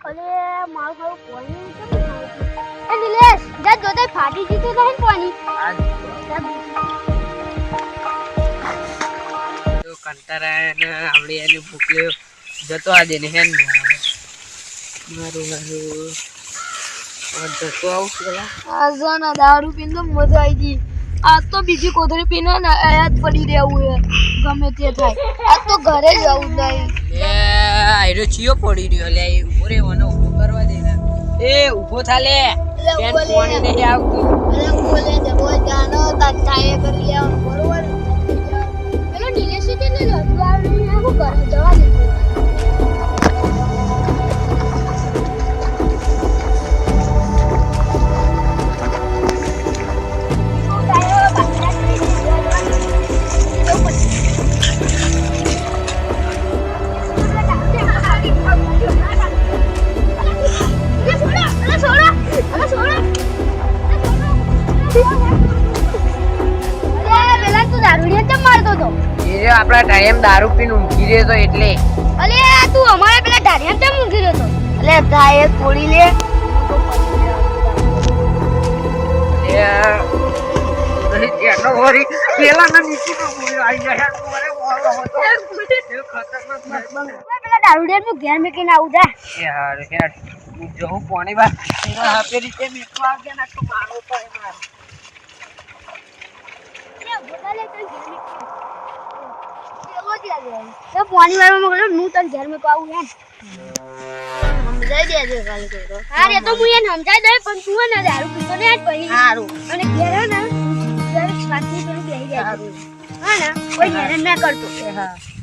અરે મારું ખાવું પાણી કેમ એ નિલેશ જા જોતે ફાટી જીતો થાય ને પાણી તો કંટારા ને આવડી એની ભૂખ્યો જતો આજે ને હેન મારું જતો આવું પેલા આજાના દારૂ પીને મજા આવી ગઈ આ તો બીજી કોથળી પીને ને આયા જ પડી રહેવું હે ગમે તે થાય આ તો ઘરે જવું નહીં એ આયરો ચિયો પડી રહ્યો લે ઉભો રે મને ઉભો કરવા દે ને એ ઉભો થા લે બેન પાણી નહીં આવતું અરે બોલે દે બોલ જાનો તત્તાએ કરી લેવાનું બરોબર પેલો નિલેશ છે ને લડવાનું ને હું કરે જવા દે આપડા ટાઈમ દારૂ પીને ઊંઘી રહ્યો તો એટલે અલે તું અમારે પેલા ધારિયામ કેમ ઊંઘી રહ્યો તો અલે ધાએ થોડી લે એનો વરી પેલા ના નીચે તો બોલ્યો આઈ જાય મારે બોલો હતો એ ખતરનાક પેલા દારૂડિયા નું ઘેર મેકીને આવું જા યાર યાર જો પાણી બા હાથે રીતે મેકવા આવે ને તો મારો તો એ માર એ બોલાલે તો ઘેર મેકી તો પાણી વાળવા મોકલો હું તને ઘર માં પાવું હે સમજાઈ દેજે કાલે તો હા રે તો હું એને સમજાઈ દે પણ તું ને દારૂ પીતો ને આજ પહી સારું અને ઘેર હે ને દરેક સ્વાદની પેલું બેહી જાય હા ને કોઈ હેરાન ના કરતો હા